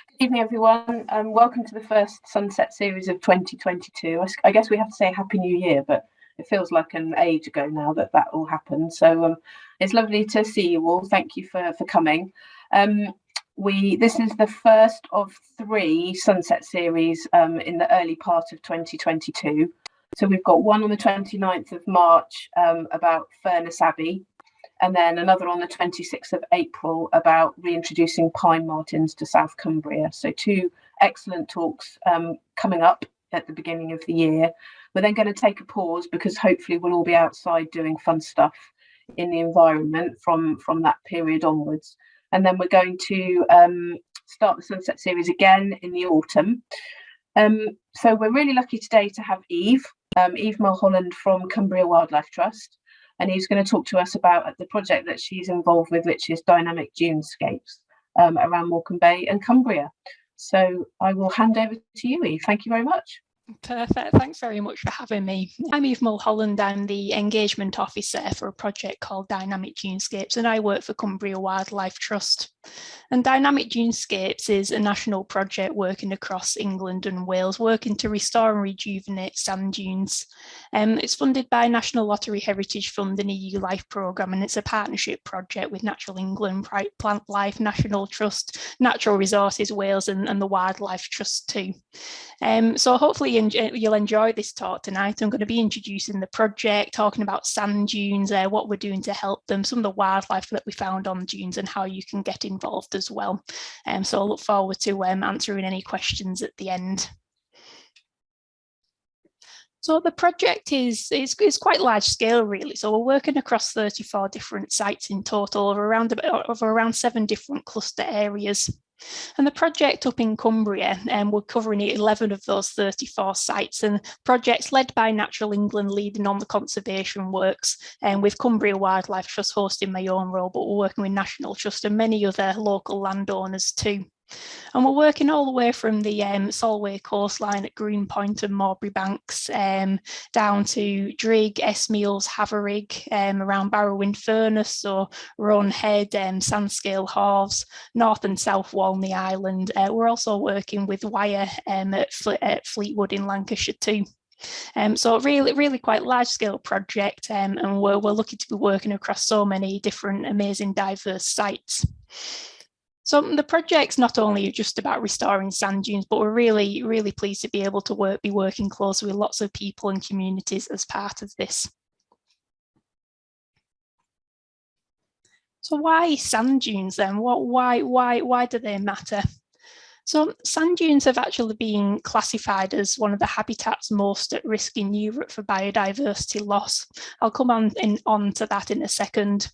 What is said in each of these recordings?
Good evening, everyone. Welcome to the first Sunset series of 2022. I guess we have to say Happy New Year, but it feels like an age ago now that all happened. So it's lovely to see you all. Thank you for coming. This is the first of 3 Sunset series in the early part of 2022. So we've got one on the 29th of March about Furness Abbey, and then another on the 26th of April about reintroducing pine martens to South Cumbria. So 2 excellent talks coming up at the beginning of the year. We're then going to take a pause because hopefully we'll all be outside doing fun stuff in the environment from that period onwards. And then we're going to start the Sunset series again in the autumn. So we're really lucky today to have Eve Mullholland from Cumbria Wildlife Trust. And he's going to talk to us about the project that she's involved with, which is Dynamic Dunescapes around Morecambe Bay and Cumbria. So I will hand over to you, Eve. Thank you very much. Perfect. Thanks very much for having me. I'm Eve Mullholland. I'm the engagement officer for a project called Dynamic Dunescapes, and I work for Cumbria Wildlife Trust. And Dynamic Dunescapes is a national project working across England and Wales, working to restore and rejuvenate sand dunes. It's funded by National Lottery Heritage Fund and EU Life Programme, and it's a partnership project with Natural England, Plant Life, National Trust, Natural Resources Wales and the Wildlife Trust too. So hopefully you'll enjoy this talk tonight. I'm going to be introducing the project, talking about sand dunes, what we're doing to help them, some of the wildlife that we found on dunes and how you can get involved as well. So I look forward to answering any questions at the end. So the project is quite large scale, really. So we're working across 34 different sites in total of around 7 different cluster areas. And the project up in Cumbria, we're covering 11 of those 34 sites, and projects led by Natural England leading on the conservation works, and with Cumbria Wildlife Trust hosting my own role, but we're working with National Trust and many other local landowners too. And we're working all the way from the Solway coastline at Greenpoint and Marbury Banks down to Drigg, Esmeals, Haverig, around Barrow Furness, so Roan Head, Sandscale Harves, North and South Walney Island. We're also working with Wyre at Fleetwood in Lancashire too. So really quite large scale project, and we're lucky to be working across so many different amazing diverse sites. So the project's not only just about restoring sand dunes, but we're really pleased to be able to be working closely with lots of people and communities as part of this. So why sand dunes then? Why do they matter? So sand dunes have actually been classified as one of the habitats most at risk in Europe for biodiversity loss. I'll come on to that in a second.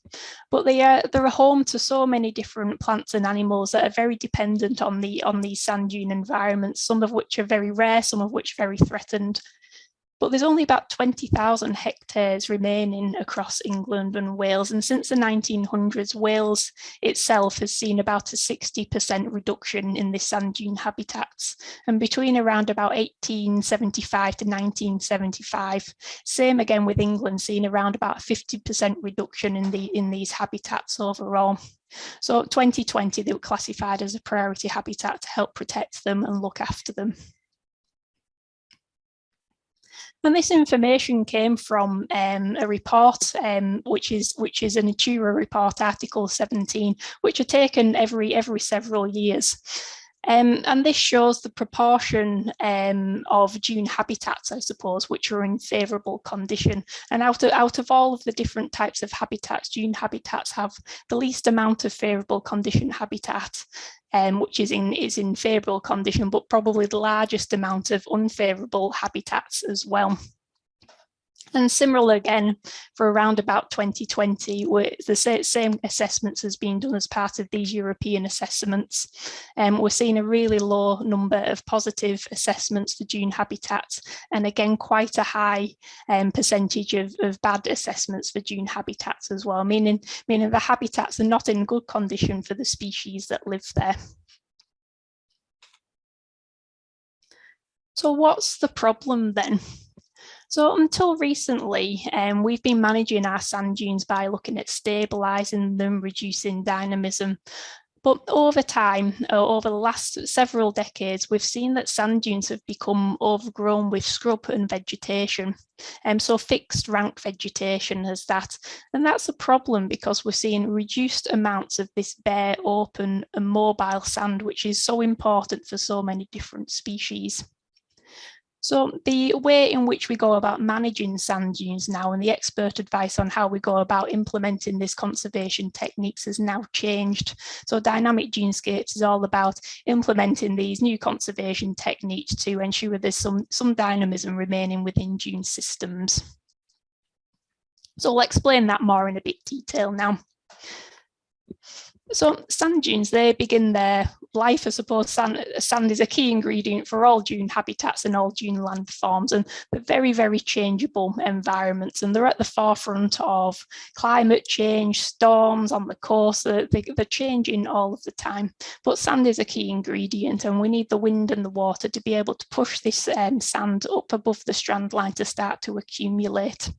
But they're a home to so many different plants and animals that are very dependent on these sand dune environments, some of which are very rare, some of which are very threatened. But there's only about 20,000 hectares remaining across England and Wales. And since the 1900s, Wales itself has seen about a 60% reduction in the sand dune habitats. And between around about 1875 to 1975, same again with England, seeing around about a 50% reduction in these habitats overall. So 2020, they were classified as a priority habitat to help protect them and look after them. And this information came from a report, which is an Natura report, Article 17, which are taken every several years. And this shows the proportion of dune habitats, I suppose, which are in favourable condition. And out of all of the different types of habitats, dune habitats have the least amount of favourable condition habitat, which is in favourable condition, but probably the largest amount of unfavourable habitats as well. And similar again for around about 2020, where the same assessments has been done as part of these European assessments. We're seeing a really low number of positive assessments for dune habitats, and again quite a high percentage of bad assessments for dune habitats as well, meaning the habitats are not in good condition for the species that live there. So what's the problem then? So until recently, we've been managing our sand dunes by looking at stabilising them, reducing dynamism. But over time, over the last several decades, we've seen that sand dunes have become overgrown with scrub and vegetation. So fixed rank vegetation as that. And that's a problem because we're seeing reduced amounts of this bare, open and mobile sand, which is so important for so many different species. So the way in which we go about managing sand dunes now and the expert advice on how we go about implementing this conservation techniques has now changed. So Dynamic Dunescapes is all about implementing these new conservation techniques to ensure there's some dynamism remaining within dune systems. So I'll explain that more in a bit detail now. So sand dunes, they begin their life, I suppose. Sand is a key ingredient for all dune habitats and all dune landforms, and they're very, very changeable environments, and they're at the forefront of climate change, storms on the coast. They're changing all of the time, but sand is a key ingredient, and we need the wind and the water to be able to push this sand up above the strand line to start to accumulate.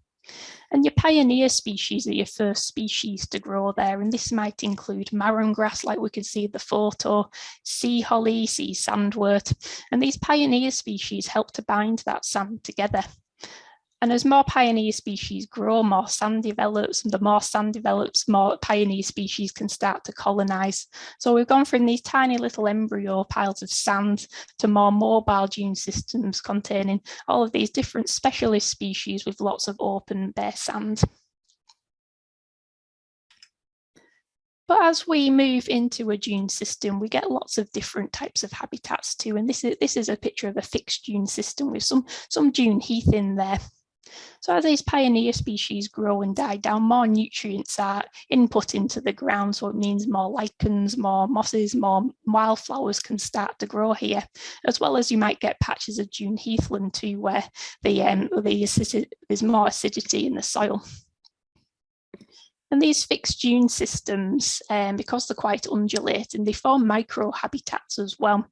And your pioneer species are your first species to grow there, and this might include marram grass, like we can see in the photo, sea holly, sea sandwort, and these pioneer species help to bind that sand together. And as more pioneer species grow, more sand develops, and the more sand develops, more pioneer species can start to colonize. So we've gone from these tiny little embryo piles of sand to more mobile dune systems containing all of these different specialist species with lots of open, bare sand. But as we move into a dune system, we get lots of different types of habitats too. And this is a picture of a fixed dune system with some dune heath in there. So as these pioneer species grow and die down, more nutrients are input into the ground. So it means more lichens, more mosses, more wildflowers can start to grow here, as well as you might get patches of dune heathland too, where there's more acidity in the soil. And these fixed dune systems, because they're quite undulating, they form microhabitats as well,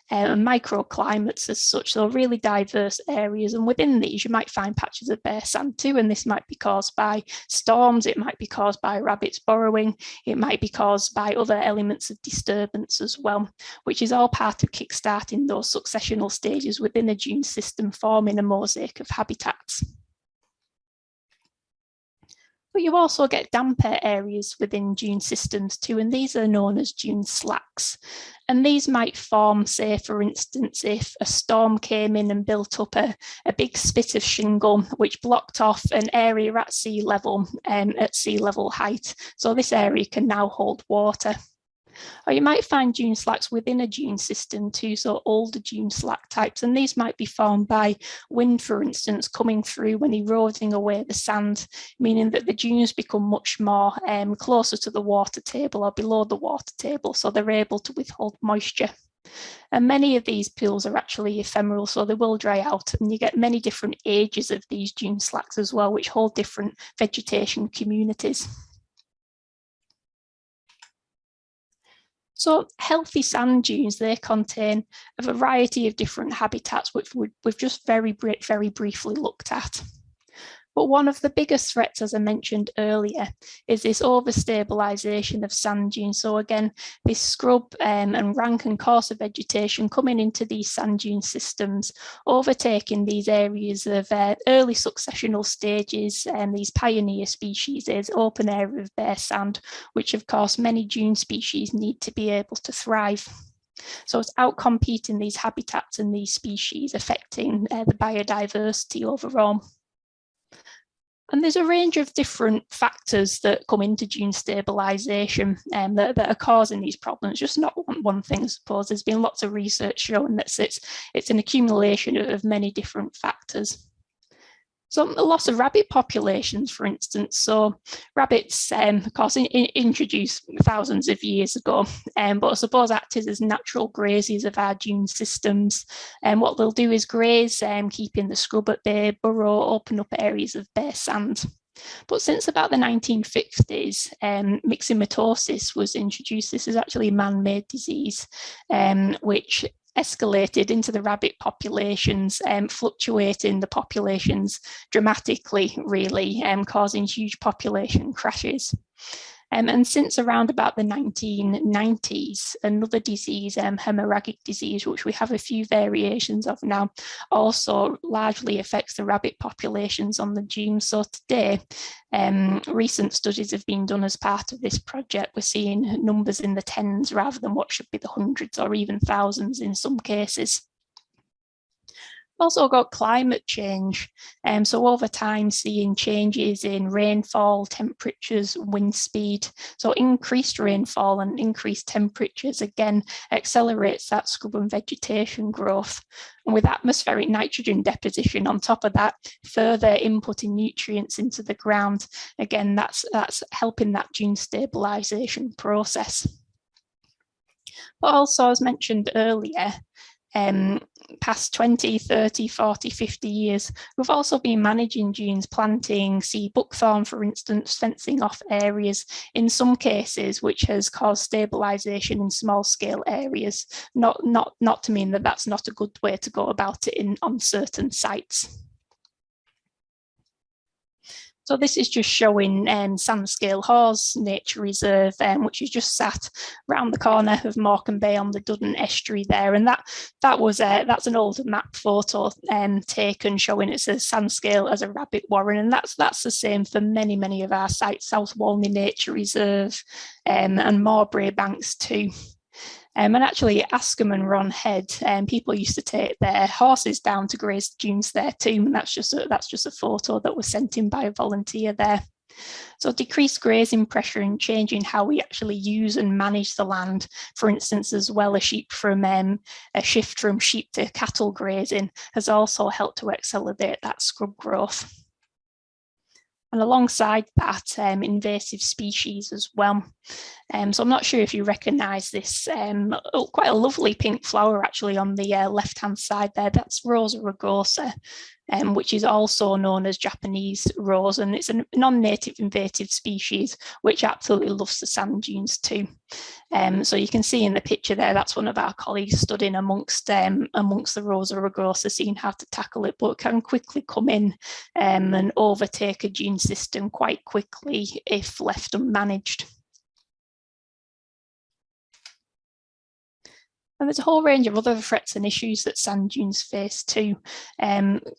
and microclimates as such. So really diverse areas, and within these you might find patches of bare sand too, and this might be caused by storms, it might be caused by rabbits burrowing, it might be caused by other elements of disturbance as well, which is all part of kickstarting those successional stages within a dune system, forming a mosaic of habitats. But you also get damper areas within dune systems too, and these are known as dune slacks. And these might form, say, for instance, if a storm came in and built up a big spit of shingle, which blocked off an area at sea level height. So this area can now hold water. Or you might find dune slacks within a dune system too, so older dune slack types, and these might be formed by wind, for instance, coming through and eroding away the sand, meaning that the dunes become much more closer to the water table or below the water table, so they're able to withhold moisture. And many of these pools are actually ephemeral, so they will dry out, and you get many different ages of these dune slacks as well, which hold different vegetation communities. So healthy sand dunes, they contain a variety of different habitats, which we've just very briefly looked at. But one of the biggest threats, as I mentioned earlier, is this over-stabilisation of sand dunes. So again, this scrub and rank and coarser vegetation coming into these sand dune systems, overtaking these areas of early successional stages and these pioneer species. There's open area of bare sand, which of course many dune species need to be able to thrive. So it's outcompeting these habitats and these species, affecting the biodiversity overall. And there's a range of different factors that come into dune stabilisation that are causing these problems, just not one thing, I suppose. There's been lots of research showing that it's an accumulation of many different factors. So the loss of rabbit populations, for instance. So rabbits, of course, introduced thousands of years ago, but I suppose acted as natural graziers of our dune systems. And what they'll do is graze, keeping the scrub at bay, burrow, open up areas of bare sand. But since about the 1950s, myxomatosis was introduced. This is actually a man-made disease, which escalated into the rabbit populations, fluctuating the populations dramatically, really, causing huge population crashes. And since around about the 1990s, another disease, hemorrhagic disease, which we have a few variations of now, also largely affects the rabbit populations on the dunes. So today, recent studies have been done as part of this project. We're seeing numbers in the tens rather than what should be the hundreds or even thousands in some cases. Also got climate change, so over time seeing changes in rainfall, temperatures, wind speed. So increased rainfall and increased temperatures again accelerates that scrub and vegetation growth. And with atmospheric nitrogen deposition on top of that, further inputting nutrients into the ground, again that's helping that dune stabilisation process. But also, as mentioned earlier, past 20, 30, 40, 50 years, we've also been managing dunes, planting sea buckthorn, for instance, fencing off areas in some cases, which has caused stabilisation in small scale areas, not to mean that that's not a good way to go about it on certain sites. So this is just showing Sandscale Hawes Nature Reserve, which is just sat round the corner of Morecambe Bay on the Dune estuary there. And that's an older map photo taken showing it's a Sandscale as a rabbit warren. And that's the same for many of our sites, South Walney Nature Reserve and Marbury Banks too. And actually, Askham and Ron Head, people used to take their horses down to graze the dunes there too. And that's just a photo that was sent in by a volunteer there. So decreased grazing pressure and changing how we actually use and manage the land, for instance, as well as a shift from sheep to cattle grazing has also helped to accelerate that scrub growth. And alongside that, invasive species as well. So I'm not sure if you recognise this, quite a lovely pink flower actually on the left-hand side there. That's Rosa Ragosa, which is also known as Japanese rose, and it's a non-native invasive species which absolutely loves the sand dunes too. So you can see in the picture there, that's one of our colleagues stood in amongst the Rosa Ragosa, seeing how to tackle it, but can quickly come in and overtake a dune system quite quickly if left unmanaged. And there's a whole range of other threats and issues that sand dunes face too,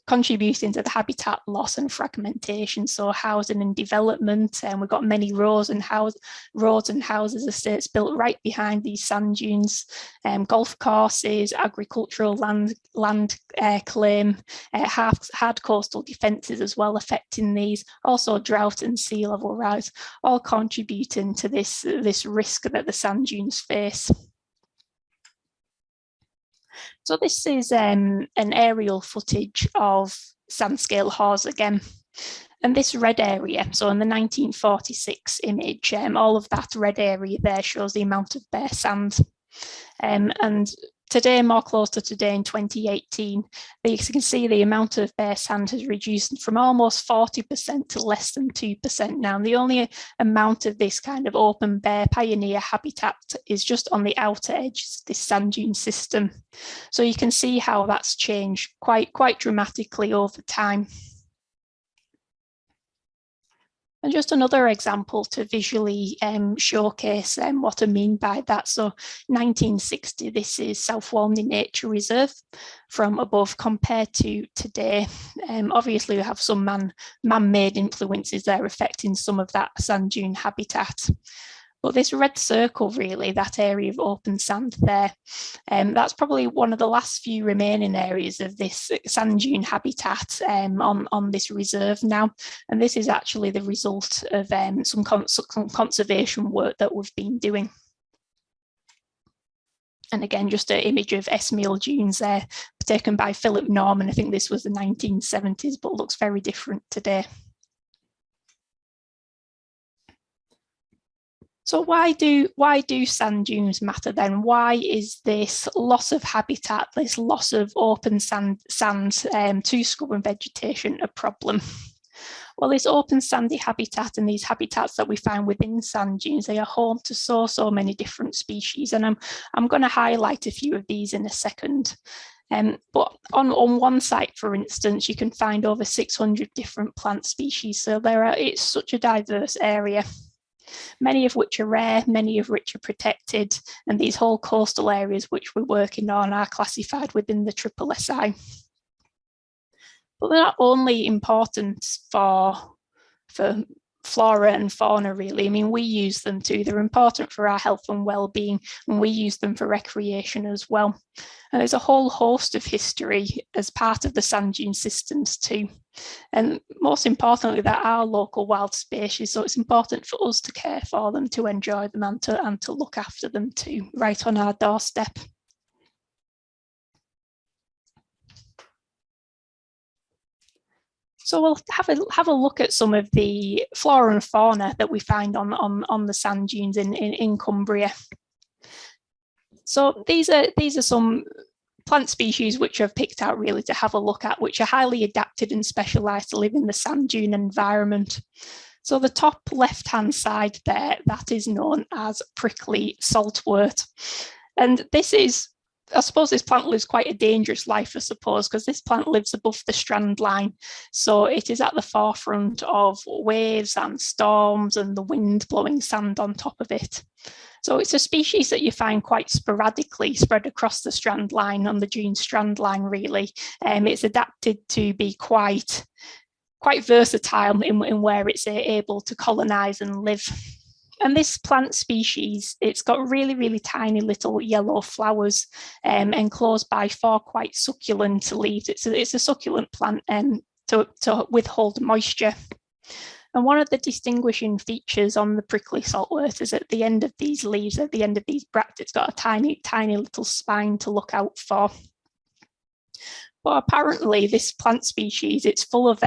contributing to the habitat loss and fragmentation. So housing and development, and we've got many roads and houses estates built right behind these sand dunes, golf courses, agricultural land claim, hard coastal defences as well affecting these, also drought and sea level rise, all contributing to this risk that the sand dunes face. So this is an aerial footage of Sandscale Hawes again. And this red area, so in the 1946 image, all of that red area there shows the amount of bare sand. And today, more close to today in 2018, you can see the amount of bare sand has reduced from almost 40% to less than 2% now. And the only amount of this kind of open bare pioneer habitat is just on the outer edge, this sand dune system. So you can see how that's changed quite dramatically over time. And just another example to visually showcase what I mean by that. So 1960, this is South Walney Nature Reserve from above compared to today. Obviously, we have some man-made influences there affecting some of that sand dune habitat. But this red circle, really, that area of open sand there, that's probably one of the last few remaining areas of this sand dune habitat on this reserve now. And this is actually the result of some conservation work that we've been doing. And again, just an image of Esmeal dunes there, taken by Philip Norman. I think this was the 1970s, but looks very different today. So why do sand dunes matter then? Why is this loss of habitat, this loss of open sand to scrub and vegetation a problem? Well, this open sandy habitat and these habitats that we find within sand dunes, they are home to so many different species. And I'm going to highlight a few of these in a second. But on one site, for instance, you can find over 600 different plant species. So it's such a diverse area. many of which are rare, many of which are protected, and these whole coastal areas which we're working on are classified within the SSSI. But they're not only important for flora and fauna, really. I mean, we use them too. They're important for our health and well-being, and we use them for recreation as well. And there's a whole host of history as part of the sand dune systems too. And most importantly, that are local wild species. So it's important for us to care for them, to enjoy them, and to look after them too, right on our doorstep. So we'll have a look at some of the flora and fauna that we find on the sand dunes in Cumbria. So these are some plant species which I've picked out really to have a look at, which are highly adapted and specialised to live in the sand dune environment. So the top left-hand side there, that is known as prickly saltwort. And this is, I suppose this plant lives quite a dangerous life, I suppose, because this plant lives above the strand line. So it is at the forefront of waves and storms and the wind blowing sand on top of it. So it's a species that you find quite sporadically spread across the strand line, on the dune strand line, really. It's adapted to be quite versatile in where it's able to colonise and live. And this plant species, it's got really, really tiny little yellow flowers enclosed by 4 quite succulent leaves. It's a succulent plant to withhold moisture. And one of the distinguishing features on the prickly saltwort is at the end of these leaves, at the end of these bracts, it's got a tiny, tiny little spine to look out for. But apparently this plant species, it's full of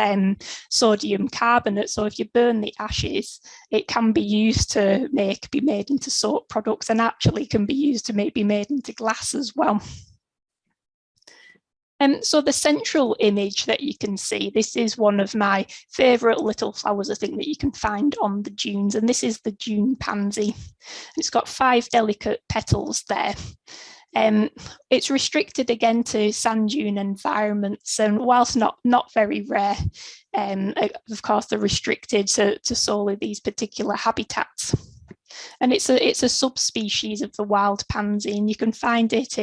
sodium carbonate. So if you burn the ashes, it can be used to be made into soap products, and actually can be used to be made into glass as well. So the central image that you can see, this is one of my favourite little flowers, I think, that you can find on the dunes. And this is the Dune pansy. It's got 5 delicate petals there. It's restricted again to sand dune environments, and whilst not very rare, of course they're restricted to solely these particular habitats. And it's a subspecies of the wild pansy, and you can find it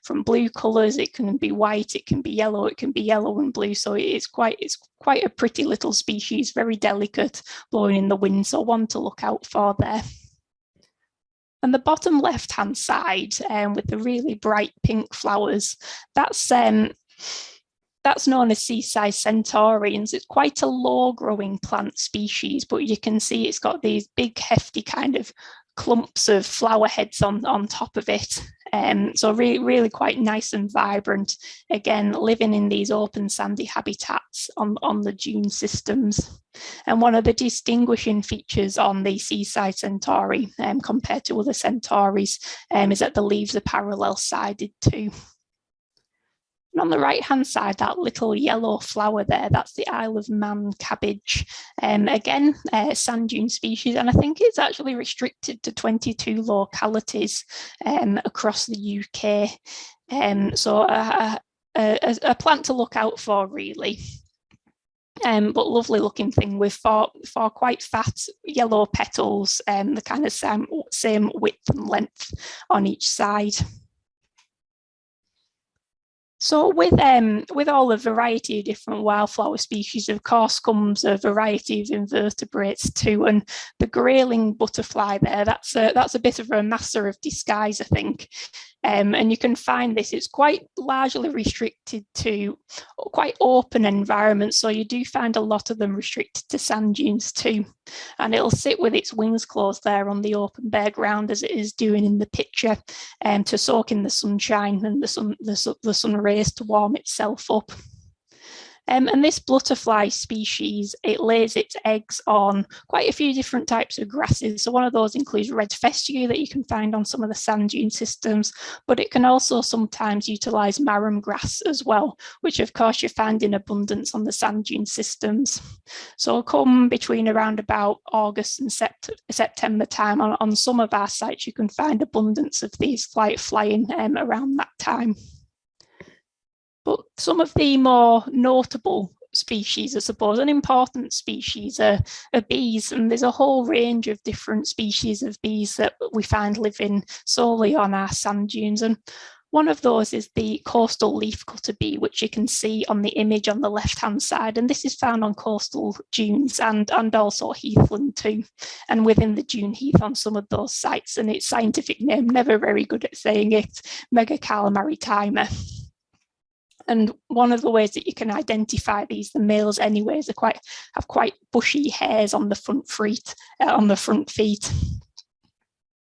from blue colours. It can be white, it can be yellow, and blue. So it's quite a pretty little species, very delicate, blowing in the wind. So one to look out for there. And the bottom left-hand side, with the really bright pink flowers, that's known as Seaside Centaurians. It's quite a low-growing plant species, but you can see it's got these big, hefty kind of clumps of flower heads on top of it. So really quite nice and vibrant. Again, living in these open sandy habitats on the dune systems. And one of the distinguishing features on the Seaside Centauri compared to other centauries is that the leaves are parallel-sided too. And on the right-hand side, that little yellow flower there, that's the Isle of Man Cabbage. Again, sand dune species, and I think it's actually restricted to 22 localities across the UK. So a plant to look out for, really. But lovely looking thing with four quite fat yellow petals, the kind of same width and length on each side. So with all the variety of different wildflower species, of course, comes a variety of invertebrates too. And the grayling butterfly there, that's a bit of a master of disguise, I think. And you can find this, it's quite largely restricted to quite open environments. So you do find a lot of them restricted to sand dunes too. And it'll sit with its wings closed there on the open bare ground, as it is doing in the picture, to soak in the sunshine and the sun rays to warm itself up. And this butterfly species, it lays its eggs on quite a few different types of grasses. So one of those includes red fescue that you can find on some of the sand dune systems, but it can also sometimes utilise marram grass as well, which of course you find in abundance on the sand dune systems. So come between around about August and September time, on some of our sites, you can find abundance of these flying around that time. But some of the more notable species, I suppose, an important species are bees, and there's a whole range of different species of bees that we find living solely on our sand dunes. And one of those is the coastal leafcutter bee, which you can see on the image on the left-hand side. And this is found on coastal dunes and also heathland too, and within the dune heath on some of those sites. And its scientific name, never very good at saying it, Megacala maritima. And one of the ways that you can identify these, the males anyways, have quite bushy hairs on the front feet.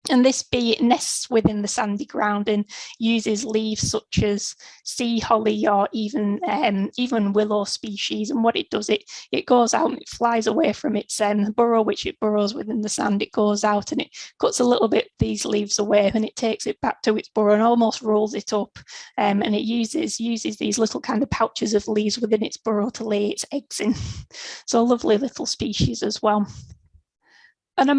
And this bee nests within the sandy ground and uses leaves such as sea holly or even willow species. And what it does, it goes out and it flies away from its burrow, which it burrows within the sand. It goes out and it cuts a little bit these leaves away, and it takes it back to its burrow and almost rolls it up. And it uses these little kind of pouches of leaves within its burrow to lay its eggs in. So a lovely little species as well. And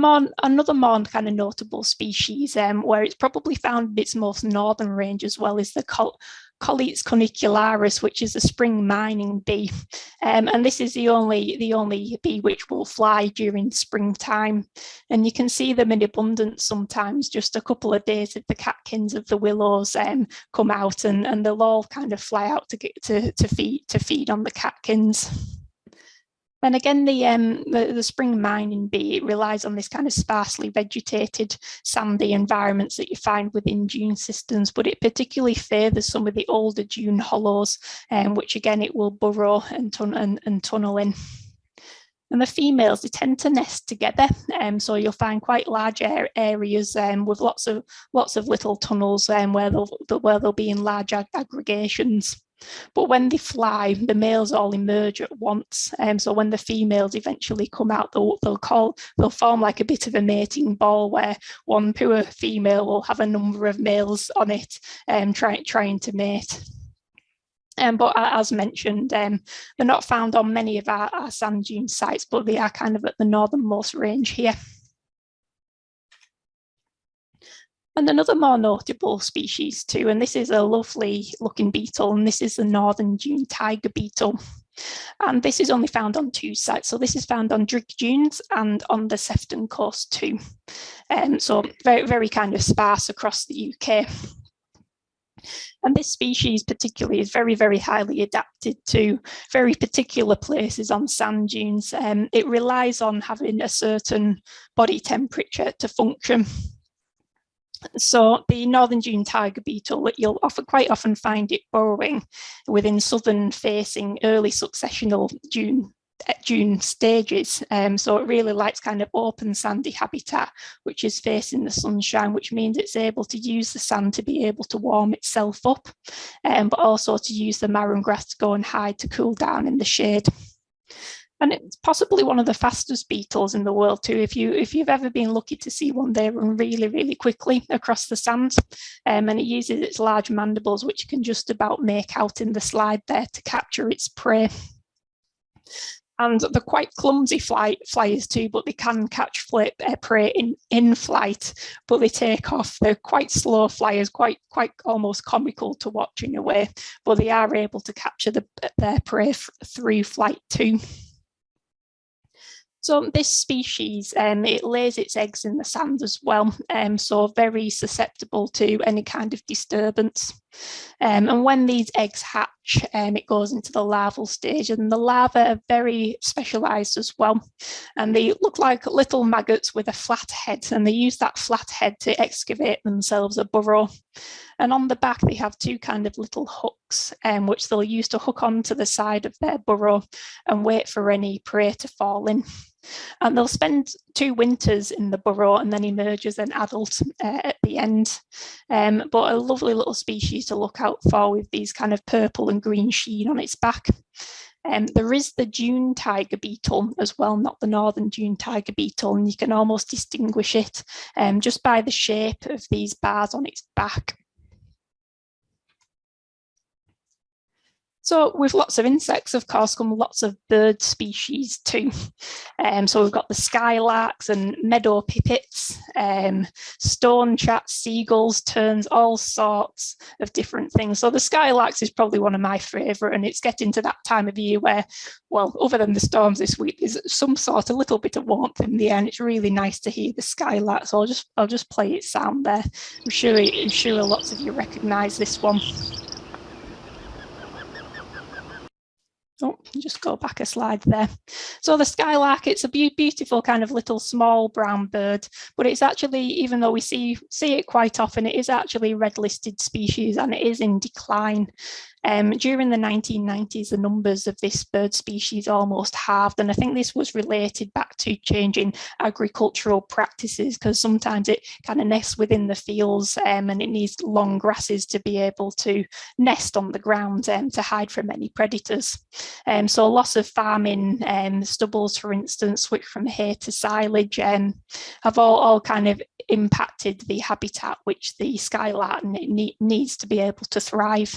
another more kind of notable species where it's probably found in its most northern range as well is the Colletes cunicularis, which is a spring mining bee. And this is the only bee which will fly during springtime. And you can see them in abundance sometimes, just a couple of days of the catkins of the willows come out, and they'll all kind of fly out to feed on the catkins. And again, the spring mining bee, it relies on this kind of sparsely vegetated sandy environments that you find within dune systems, but it particularly favours some of the older dune hollows, which again it will burrow and tunnel in. And the females, they tend to nest together, so you'll find quite large areas with lots of little tunnels where they'll be in large aggregations. But when they fly, the males all emerge at once. So when the females eventually come out, they'll form like a bit of a mating ball where one poor female will have a number of males on it, trying to mate. But as mentioned, they're not found on many of our sand dune sites, but they are kind of at the northernmost range here. And another more notable species too, and this is a lovely looking beetle, and this is the northern dune tiger beetle. And this is only found on 2 sites. So this is found on Drigg Dunes and on the Sefton coast too. So very, very kind of sparse across the UK. And this species particularly is very, very highly adapted to very particular places on sand dunes. It relies on having a certain body temperature to function. So the northern dune tiger beetle, you'll quite often find it burrowing within southern facing early successional dune stages. So it really likes kind of open sandy habitat, which is facing the sunshine, which means it's able to use the sand to be able to warm itself up, but also to use the marram grass to go and hide to cool down in the shade. And it's possibly one of the fastest beetles in the world too. If you've ever been lucky to see one, they run really, really quickly across the sand. And it uses its large mandibles, which you can just about make out in the slide there, to capture its prey. And they're quite clumsy flyers too, but they can catch prey in flight, but they take off. They're quite slow flyers, quite almost comical to watch in a way, but they are able to capture their prey through flight too. So this species, it lays its eggs in the sand as well, so very susceptible to any kind of disturbance. And when these eggs hatch, it goes into the larval stage, and the larvae are very specialised as well. And they look like little maggots with a flat head, and they use that flat head to excavate themselves a burrow. And on the back, they have 2 kind of little hooks, which they'll use to hook onto the side of their burrow and wait for any prey to fall in. And they'll spend 2 winters in the burrow and then emerge as an adult at the end. But a lovely little species to look out for, with these kind of purple and green sheen on its back. There is the dune tiger beetle as well, not the northern dune tiger beetle, and you can almost distinguish it just by the shape of these bars on its back. So with lots of insects, of course, come lots of bird species too. So we've got the skylarks and meadow pipits, stone chats, seagulls, terns, all sorts of different things. So the skylarks is probably one of my favourite, and it's getting to that time of year where, well, other than the storms this week, there's some sort of little bit of warmth in the air, and it's really nice to hear the skylark. So I'll just play its sound there. I'm sure lots of you recognise this one. Oh, just go back a slide there. So the skylark, it's a beautiful kind of little small brown bird, but it's actually, even though we see it quite often, it is actually a red listed species and it is in decline. During the 1990s, the numbers of this bird species almost halved, and I think this was related back to changing agricultural practices, because sometimes it kind of nests within the fields and it needs long grasses to be able to nest on the ground to hide from any predators. So loss of farming, stubbles, for instance, switch from hay to silage, have all kind of impacted the habitat which the skylark needs to be able to thrive.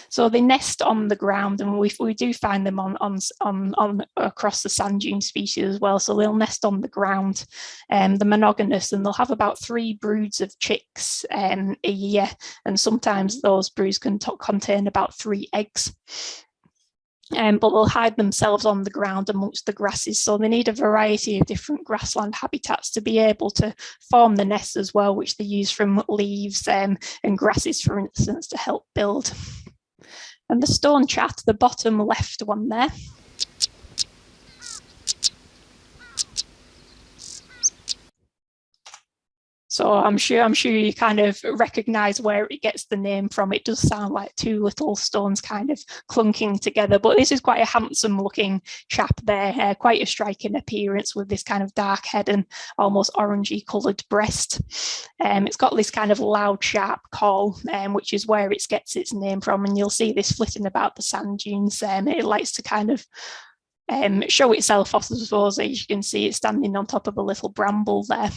So they nest on the ground, and we do find them on across the sand dune species as well. So they'll nest on the ground. They're monogamous, and they'll have about 3 broods of chicks a year, and sometimes those broods can contain about 3 eggs. But they'll hide themselves on the ground amongst the grasses. So they need a variety of different grassland habitats to be able to form the nests as well, which they use from leaves and grasses, for instance, to help build. And the stone chat, the bottom left one there. So I'm sure you kind of recognise where it gets the name from. It does sound like 2 little stones kind of clunking together, but this is quite a handsome looking chap there, quite a striking appearance with this kind of dark head and almost orangey coloured breast. It's got this kind of loud, sharp call, which is where it gets its name from, and you'll see this flitting about the sand dunes. It likes to kind of show itself off, I suppose. As you can see, it's standing on top of a little bramble there.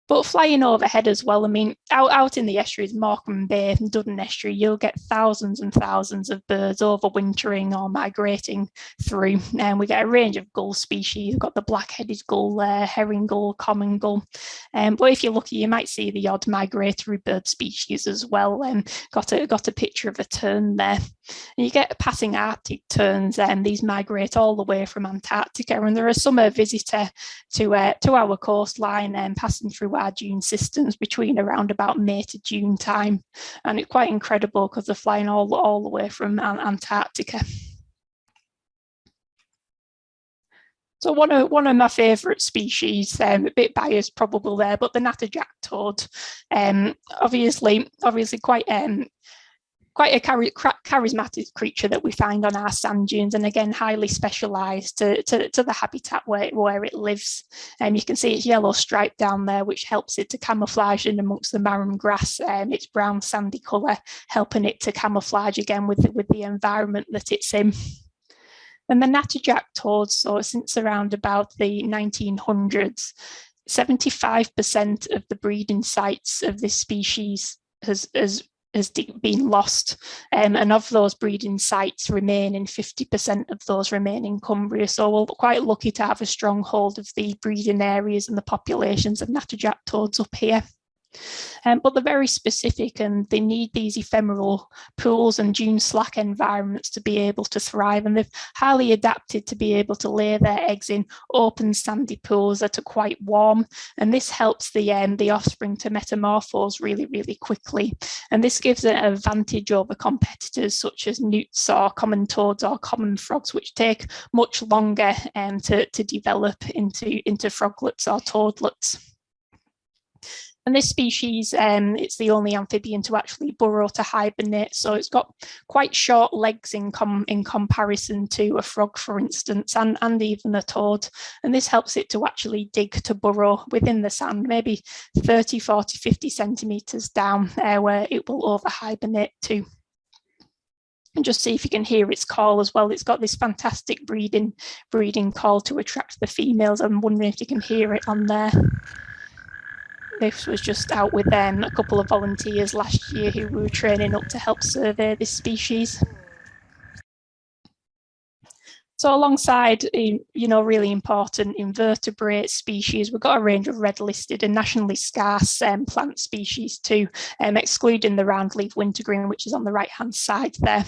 But flying overhead as well, I mean, out in the estuaries, Morecambe Bay and Dune estuary, you'll get thousands and thousands of birds overwintering or migrating through. And we get a range of gull species. We've got the black-headed gull there, herring gull, common gull. But if you're lucky, you might see the odd migratory bird species as well. Got a picture of a tern there. And you get passing Arctic terns, and these migrate all the way from Antarctica. And they're a summer visitor to our coastline, passing through our dune systems between around about May to June time. And it's quite incredible because they're flying all the way from Antarctica. So one of my favourite species, a bit biased probably there, but the natterjack toad, obviously quite a charismatic creature that we find on our sand dunes, and again highly specialised to the habitat where it lives. You can see its yellow stripe down there, which helps it to camouflage in amongst the marram grass. Its brown sandy colour helping it to camouflage again with the environment that it's in. And the natterjack toads, so since around about the 1900s, 75% of the breeding sites of this species has been lost, and of those breeding sites remaining, 50% of those remain in Cumbria. So we're quite lucky to have a strong hold of the breeding areas and the populations of natterjack toads up here. But they're very specific, and they need these ephemeral pools and dune slack environments to be able to thrive, and they've highly adapted to be able to lay their eggs in open sandy pools that are quite warm, and this helps the offspring to metamorphose really, really quickly, and this gives an advantage over competitors such as newts or common toads or common frogs, which take much longer to develop into froglets or toadlets. And this species, it's the only amphibian to actually burrow to hibernate. So it's got quite short legs in comparison to a frog, for instance, and even a toad. And this helps it to actually dig to burrow within the sand, maybe 30, 40, 50 centimetres down, where it will over hibernate to. And just see if you can hear its call as well. It's got this fantastic breeding call to attract the females. I'm wondering if you can hear it on there. This was just out with a couple of volunteers last year who we were training up to help survey this species. So alongside, really important invertebrate species, we've got a range of red listed and nationally scarce plant species too, excluding the roundleaf wintergreen, which is on the right-hand side there.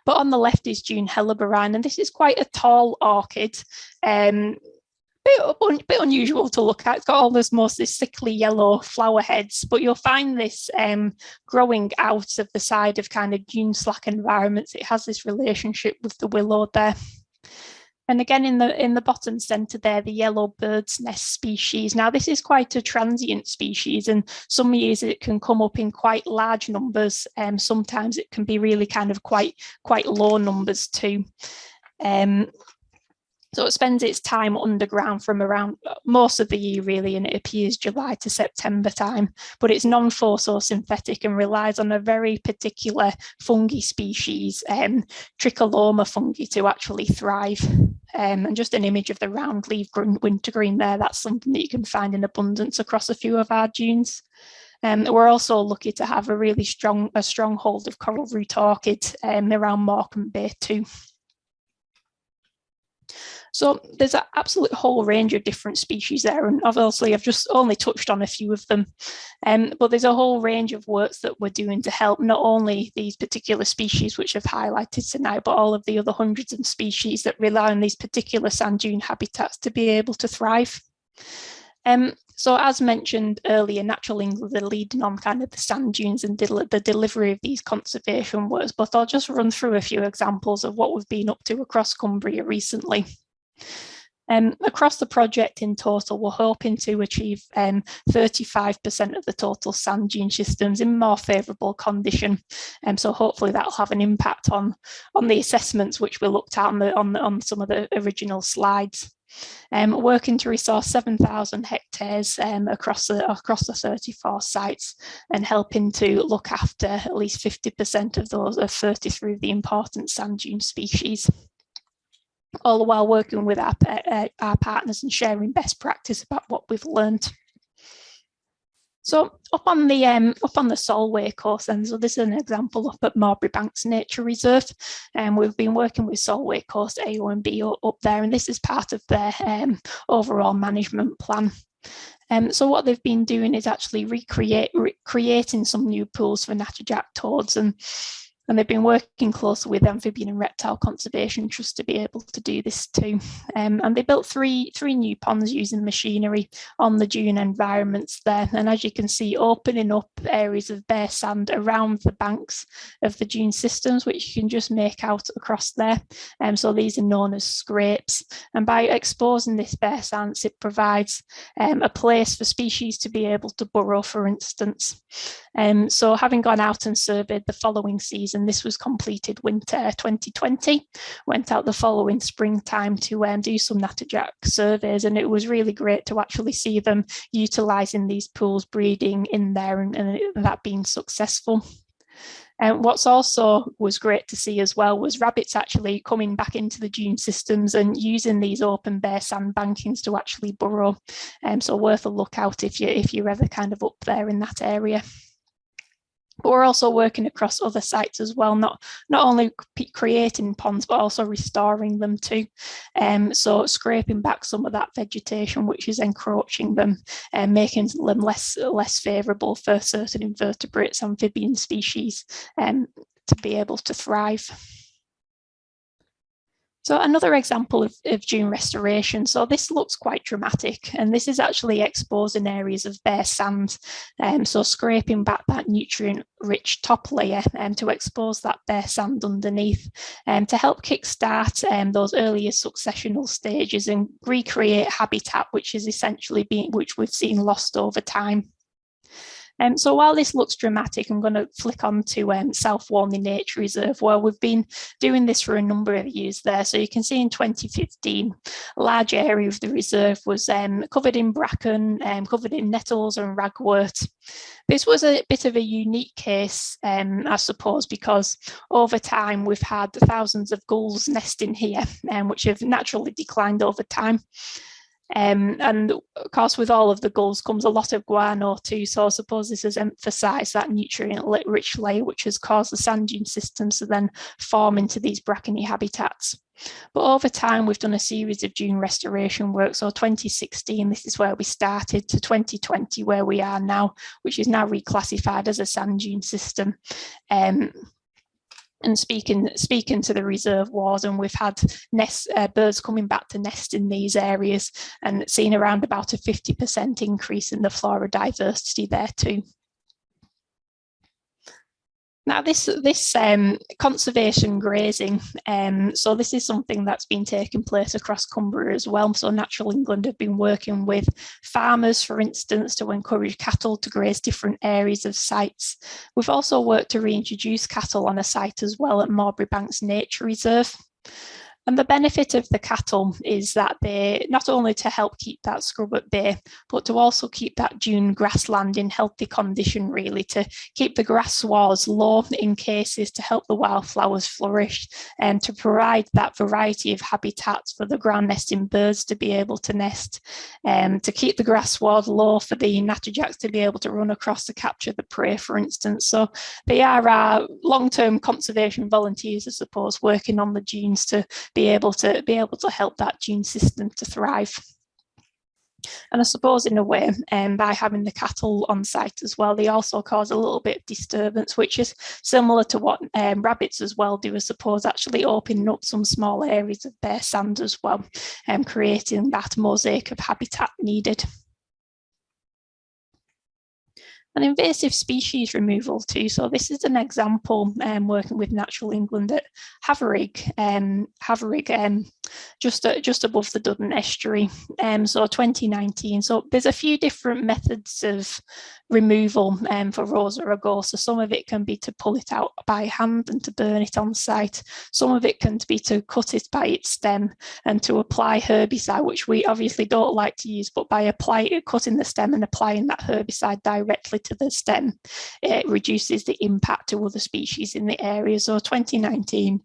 But on the left is Dune Helleburn, and this is quite a tall orchid. Bit unusual to look at. It's got all those mostly sickly yellow flower heads, but you'll find this growing out of the side of kind of dune slack environments. It has this relationship with the willow there. And again, in the bottom centre there, the yellow bird's nest species. Now, this is quite a transient species, and some years it can come up in quite large numbers. Sometimes it can be really kind of quite low numbers too. So it spends its time underground from around most of the year, really, and it appears July to September time. But it's non-photosynthetic and relies on a very particular fungi species, tricholoma fungi, to actually thrive. And just an image of the roundleaf wintergreen there. That's something that you can find in abundance across a few of our dunes. We're also lucky to have a really stronghold of coral root orchid around Morecambe Bay too. So there's an absolute whole range of different species there, and obviously I've just only touched on a few of them, but there's a whole range of works that we're doing to help not only these particular species which I've highlighted tonight, but all of the other hundreds of species that rely on these particular sand dune habitats to be able to thrive. So as mentioned earlier, Natural England are leading on kind of the sand dunes and the delivery of these conservation works, but I'll just run through a few examples of what we've been up to across Cumbria recently. Across the project in total, we're hoping to achieve 35% of the total sand dune systems in more favourable condition. So hopefully that'll have an impact on the assessments which we looked at on some of the original slides. Working to restore 7,000 hectares across the 34 sites, and helping to look after at least 50% of those 33 of the important sand dune species. All the while working with our partners and sharing best practice about what we've learned. So up on the Solway coast, and so this is an example up at Marbury Banks Nature Reserve, and we've been working with Solway Coast AONB up there, and this is part of their overall management plan. So what they've been doing is actually creating some new pools for natterjack toads, and they've been working closely with Amphibian and Reptile Conservation Trust to be able to do this too. And they built three new ponds using machinery on the dune environments there. And as you can see, opening up areas of bare sand around the banks of the dune systems, which you can just make out across there. So these are known as scrapes. And by exposing this bare sand, it provides a place for species to be able to burrow, for instance. So having gone out and surveyed the following season, this was completed winter 2020, went out the following springtime to do some natterjack surveys, and it was really great to actually see them utilising these pools, breeding in there, and that being successful. And what's also was great to see as well was rabbits actually coming back into the dune systems and using these open bare sand bankings to actually burrow. So worth a look out if you're ever kind of up there in that area. But we're also working across other sites as well, not only creating ponds, but also restoring them too. So scraping back some of that vegetation, which is encroaching them and making them less favourable for certain invertebrates, amphibian species to be able to thrive. So another example of dune restoration. So this looks quite dramatic, and this is actually exposing areas of bare sand. So scraping back that nutrient-rich top layer to expose that bare sand underneath, to help kickstart those earlier successional stages and recreate habitat, which is essentially which we've seen lost over time. So while this looks dramatic, I'm going to flick on to South Walney Nature Reserve, where we've been doing this for a number of years there. So you can see in 2015, a large area of the reserve was covered in bracken, covered in nettles and ragwort. This was a bit of a unique case, I suppose, because over time we've had thousands of gulls nesting here, which have naturally declined over time. And of course, with all of the gulls comes a lot of guano too. So I suppose this has emphasised that nutrient-rich layer, which has caused the sand dune systems to then form into these brackeny habitats. But over time, we've done a series of dune restoration work. So 2016, this is where we started, to 2020, where we are now, which is now reclassified as a sand dune system. And speaking to the reserve warden, we've had birds coming back to nest in these areas and seen around about a 50% increase in the flora diversity there too. Now, this conservation grazing, so this is something that's been taking place across Cumbria as well. So Natural England have been working with farmers, for instance, to encourage cattle to graze different areas of sites. We've also worked to reintroduce cattle on a site as well at Marbury Banks Nature Reserve. And the benefit of the cattle is that they not only to help keep that scrub at bay, but to also keep that dune grassland in healthy condition, really, to keep the grass swards low in cases, to help the wildflowers flourish, and to provide that variety of habitats for the ground nesting birds to be able to nest, to keep the grass sward low for the natterjacks to be able to run across to capture the prey, for instance. So they are our long-term conservation volunteers, I suppose, working on the dunes to be able to help that dune system to thrive. And I suppose in a way, by having the cattle on site as well, they also cause a little bit of disturbance, which is similar to what rabbits as well do, I suppose, actually opening up some small areas of bare sand as well, and creating that mosaic of habitat needed. And invasive species removal too. So this is an example working with Natural England at Haverig, just above the Duddon estuary. So 2019. So there's a few different methods of removal for Rosa Ragosa. Some of it can be to pull it out by hand and to burn it on site. Some of it can be to cut it by its stem and to apply herbicide, which we obviously don't like to use, but by cutting the stem and applying that herbicide directly to the stem, it reduces the impact to other species in the area. So 2019,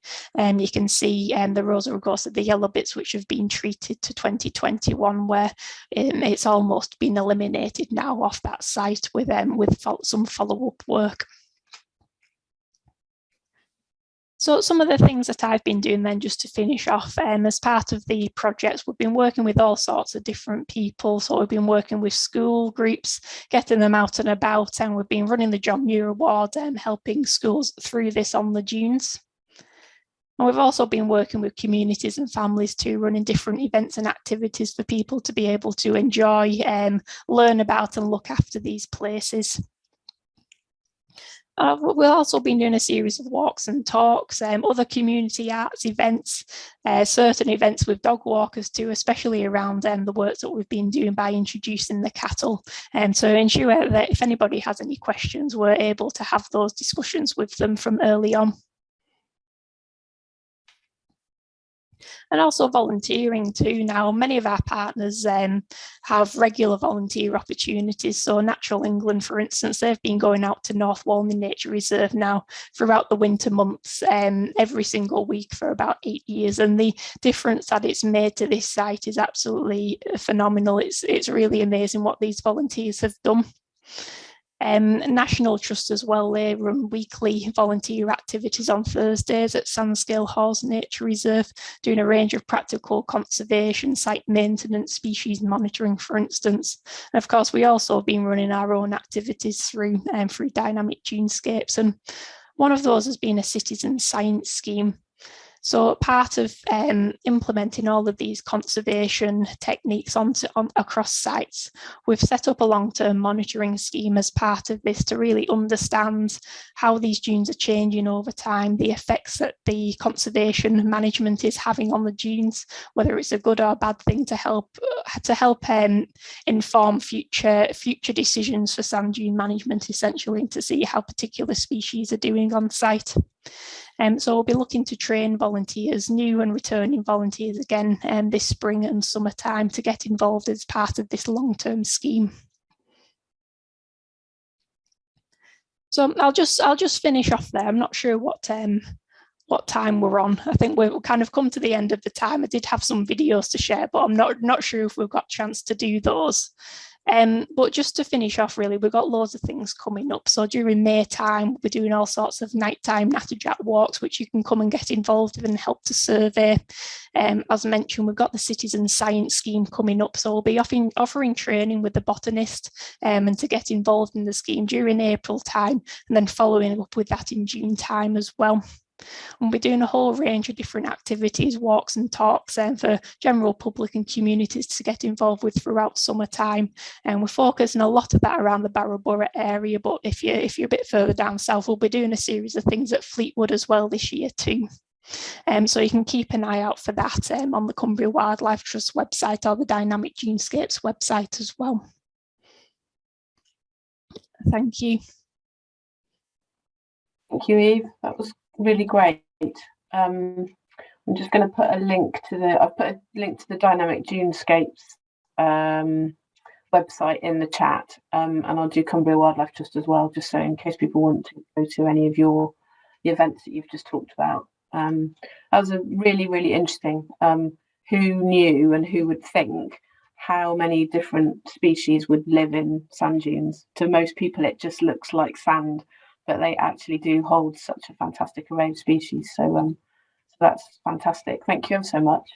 you can see the Rosa Ragosa, the yellow bits which have been treated, to 2021, where it's almost been eliminated now off that site with some follow-up work. So some of the things that I've been doing then, just to finish off, as part of the projects, we've been working with all sorts of different people. So we've been working with school groups, getting them out and about, and we've been running the John Muir Award and helping schools through this on the dunes. And we've also been working with communities and families too, running different events and activities for people to be able to enjoy, learn about and look after these places. We've also been doing a series of walks and talks, other community arts events, certain events with dog walkers too, especially around the work that we've been doing by introducing the cattle, to ensure that if anybody has any questions, we're able to have those discussions with them from early on. And also volunteering too. Now, many of our partners have regular volunteer opportunities. So Natural England, for instance, they've been going out to North Walney Nature Reserve now throughout the winter months, every single week for about 8 years. And the difference that it's made to this site is absolutely phenomenal. It's really amazing what these volunteers have done. National Trust as well, they run weekly volunteer activities on Thursdays at Sandscale Halls Nature Reserve, doing a range of practical conservation, site maintenance, species monitoring, for instance. And of course, we also have been running our own activities through Dynamic Dunescapes, and one of those has been a citizen science scheme. So part of implementing all of these conservation techniques across sites, we've set up a long-term monitoring scheme as part of this to really understand how these dunes are changing over time, the effects that the conservation management is having on the dunes, whether it's a good or bad thing, to help inform future decisions for sand dune management, essentially, to see how particular species are doing on site. So we'll be looking to train volunteers, new and returning volunteers again, this spring and summertime, to get involved as part of this long-term scheme. So I'll just finish off there. I'm not sure what what time we're on. I think we've kind of come to the end of the time. I did have some videos to share, but I'm not sure if we've got a chance to do those. But just to finish off, really, we've got loads of things coming up. So during May time, we'll be doing all sorts of nighttime natterjack walks, which you can come and get involved with and help to survey. As mentioned, we've got the Citizen Science Scheme coming up. So we'll be offering training with the botanist and to get involved in the scheme during April time, and then following up with that in June time as well. We'll be doing a whole range of different activities, walks and talks for general public and communities to get involved with throughout summertime. And we're focusing a lot of that around the Barrow area, but if you're a bit further down south, we'll be doing a series of things at Fleetwood as well this year too. So you can keep an eye out for that on the Cumbria Wildlife Trust website or the Dynamic Dunescapes website as well. Thank you. Thank you, Eve. That was really great. I'm just going to put a link to the Dynamic Dunescapes website in the chat, and I'll do Cumbria Wildlife Trust as well, just so in case people want to go to any of the events that you've just talked about. That was a really interesting. Who knew and who would think how many different species would live in sand dunes? To most people, it just looks like sand, but they actually do hold such a fantastic array of species. So that's fantastic. Thank you ever so much.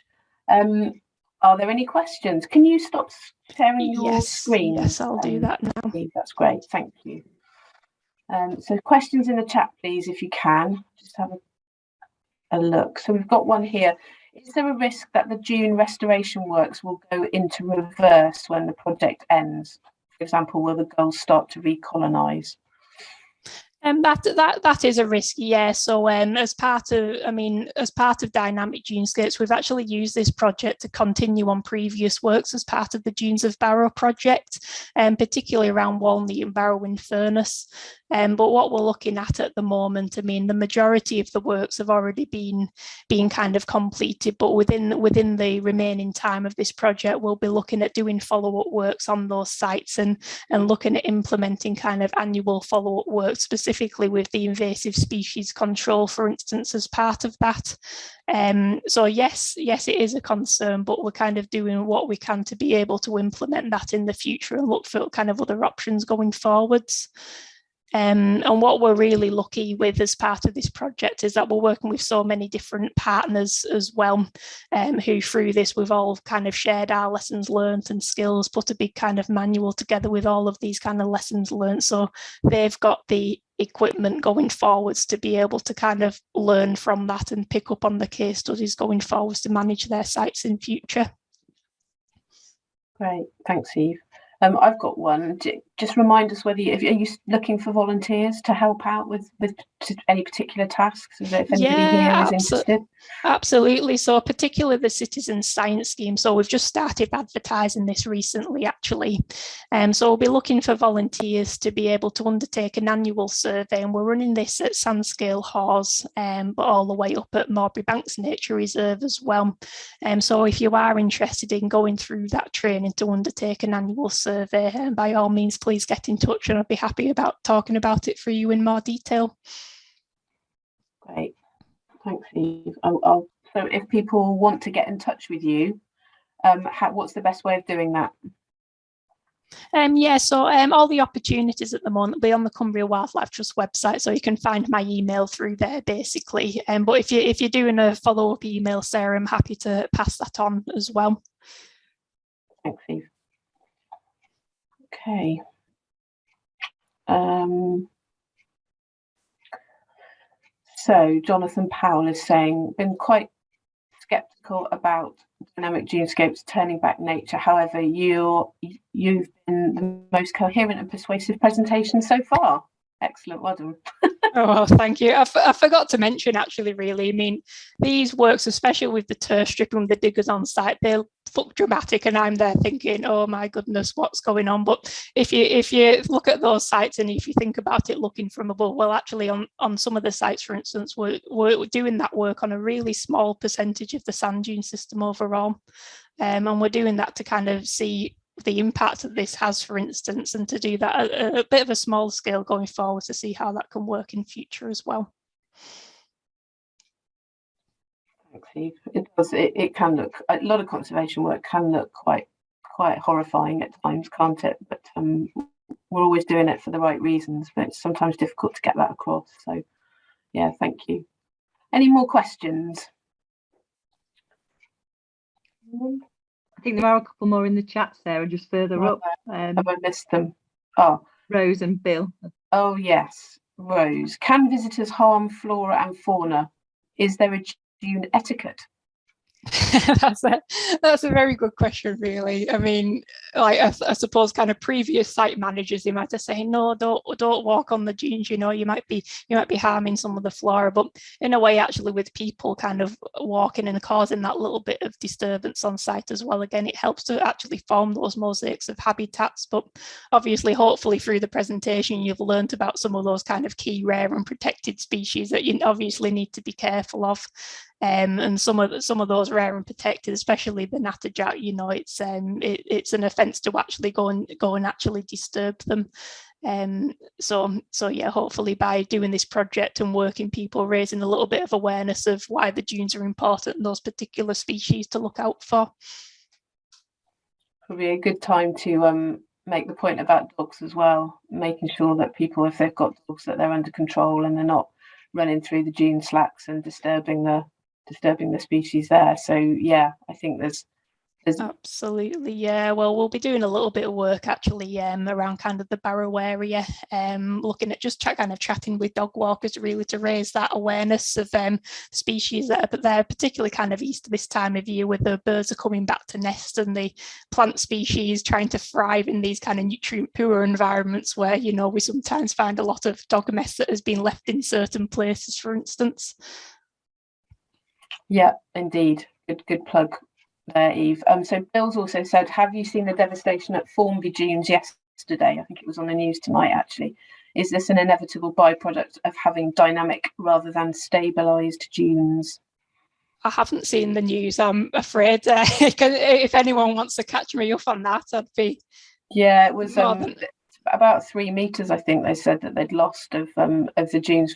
Are there any questions? Can you stop sharing your screen? Yes, I'll do that now. That's great. Thank you. So questions in the chat, please, if you can. Just have a look. So we've got one here. Is there a risk that the dune restoration works will go into reverse when the project ends? For example, will the gulls start to recolonise? That is a risk, yeah. So as part of Dynamic Dunescapes, we've actually used this project to continue on previous works as part of the Dunes of Barrow project, particularly around Walney and Barrow in Furness. But what we're looking at the moment, I mean, the majority of the works have already been kind of completed, but within the remaining time of this project, we'll be looking at doing follow-up works on those sites and looking at implementing kind of annual follow-up work, specifically with the invasive species control, for instance, as part of that. So yes, it is a concern, but we're kind of doing what we can to be able to implement that in the future and look for kind of other options going forwards. And what we're really lucky with as part of this project is that we're working with so many different partners as well, who through this we've all kind of shared our lessons learned and skills, put a big kind of manual together with all of these kind of lessons learned. So they've got the equipment going forwards to be able to kind of learn from that and pick up on the case studies going forwards to manage their sites in future. Great, thanks, Eve. I've got one. Just remind us whether are you looking for volunteers to help out with any particular tasks? Is there, if anybody here is interested? Absolutely. So particularly the Citizen Science Scheme. So we've just started advertising this recently, actually. So we'll be looking for volunteers to be able to undertake an annual survey, and we're running this at Sandscale Hawes, but all the way up at Marbury Banks Nature Reserve as well. So if you are interested in going through that training to undertake an annual survey, by all means, please get in touch and I'd be happy about talking about it for you in more detail. Great. Thanks, Eve. So if people want to get in touch with you, what's the best way of doing that? So all the opportunities at the moment will be on the Cumbria Wildlife Trust website, so you can find my email through there basically. But if you're doing a follow-up email, Sarah, I'm happy to pass that on as well. Thanks, Eve. Okay. So Jonathan Powell is saying, been quite skeptical about Dynamic Dunescapes turning back nature. However, you've been the most coherent and persuasive presentation so far. Excellent, well done. Oh, well, thank you. I forgot to mention, actually, really, I mean, these works, especially with the turf stripping with the diggers on site, they look dramatic, and I'm there thinking, oh my goodness, what's going on? But if you look at those sites and if you think about it looking from above, well, actually on some of the sites, for instance, we're doing that work on a really small percentage of the sand dune system overall. And we're doing that to kind of see the impact that this has, for instance, and to do that at a bit of a small scale going forward to see how that can work in future as well. Thanks, Eve. It does. It can look, a lot of conservation work can look quite horrifying at times, can't it? But we're always doing it for the right reasons, but it's sometimes difficult to get that across. So yeah, thank you. Any more questions? I think there are a couple more in the chat, Sarah, just further up. Have I missed them? Oh, Rose and Bill. Oh yes, Rose. Can visitors harm flora and fauna? Is there a Dune etiquette? That's a very good question, really. I mean, like I suppose kind of previous site managers, they might have said, no, don't walk on the dunes, you know, you might be harming some of the flora. But in a way, actually, with people kind of walking and causing that little bit of disturbance on site as well, again, it helps to actually form those mosaics of habitats. But obviously, hopefully through the presentation, you've learned about some of those kind of key rare and protected species that you obviously need to be careful of. And some of those rare and protected, especially the natterjack, you know, it's an offence to actually go and actually disturb them. So yeah, hopefully by doing this project and working people, raising a little bit of awareness of why the dunes are important and those particular species to look out for. It'll be a good time to make the point about dogs as well, making sure that people, if they've got dogs, that they're under control and they're not running through the dune slacks and disturbing the species there. So yeah, I think there's absolutely, yeah. Well, we'll be doing a little bit of work actually around kind of the Barrow area, looking at just kind of chatting with dog walkers really to raise that awareness of species that are there, particularly kind of east this time of year, where the birds are coming back to nest and the plant species trying to thrive in these kind of nutrient poor environments where, you know, we sometimes find a lot of dog mess that has been left in certain places, for instance. Yeah, indeed. Good plug there, Eve. So Bill's also said, have you seen the devastation at Formby Dunes yesterday? I think it was on the news tonight, actually. Is this an inevitable byproduct of having dynamic rather than stabilised dunes? I haven't seen the news, I'm afraid. If anyone wants to catch me up on that, I'd be... Yeah, it was about 3 metres, I think they said, that they'd lost of the dunes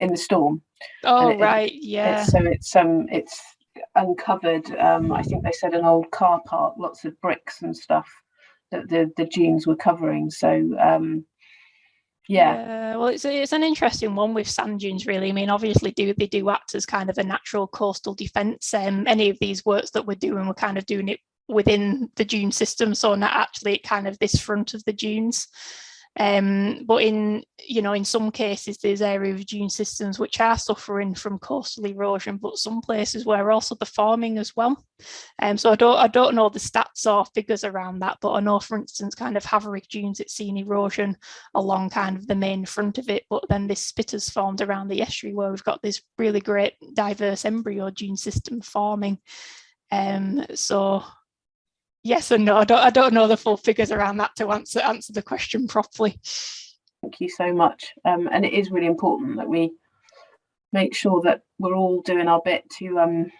in the storm. Oh, right, yeah. So it's uncovered, I think they said, an old car park, lots of bricks and stuff that the dunes were covering. So yeah. Well, it's an interesting one with sand dunes, really. I mean, obviously they do act as kind of a natural coastal defence. Any of these works that we're doing, we're kind of doing it within the dune system, so not actually kind of this front of the dunes. But in some cases, there's areas of dune systems which are suffering from coastal erosion, but some places where also the forming as well. So I don't know the stats or figures around that, but I know, for instance, kind of Haverick Dunes, it's seen erosion along kind of the main front of it, but then this spit has formed around the estuary where we've got this really great diverse embryo dune system forming. So yes and no, I don't know the full figures around that to answer the question properly. Thank you so much. And it is really important that we make sure that we're all doing our bit to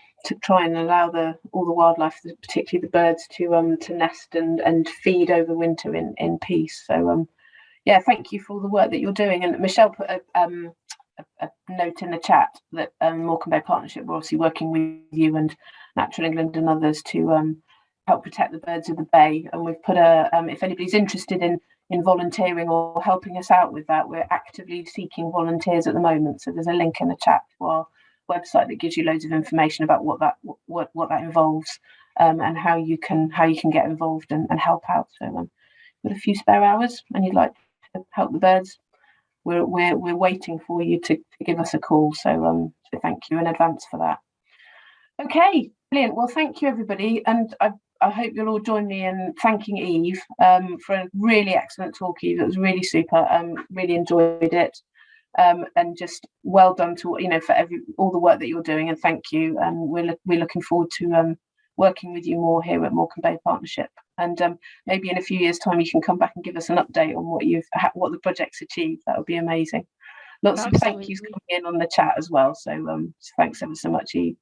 try and allow all the wildlife, particularly the birds, to nest and feed over winter in peace. So yeah, thank you for all the work that you're doing. And Michelle put a note in the chat that Morecambe Bay Partnership were obviously working with you and Natural England and others to help protect the birds of the bay, and we've put if anybody's interested in volunteering or helping us out with that, we're actively seeking volunteers at the moment. So there's a link in the chat to our website that gives you loads of information about what that involves, and how you can get involved and help out. So with a few spare hours and you'd like to help the birds, we're waiting for you to give us a call. So thank you in advance for that. Okay, brilliant. Well, thank you everybody, and I hope you'll all join me in thanking Eve for a really excellent talk, Eve. It was really super. Really enjoyed it, and just well done to for all the work that you're doing, and thank you. And we're looking forward to working with you more here at Morecambe Bay Partnership. And maybe in a few years' time, you can come back and give us an update on what the project's achieved. That would be amazing. Lots of thank yous coming in on the chat as well. So thanks ever so much, Eve.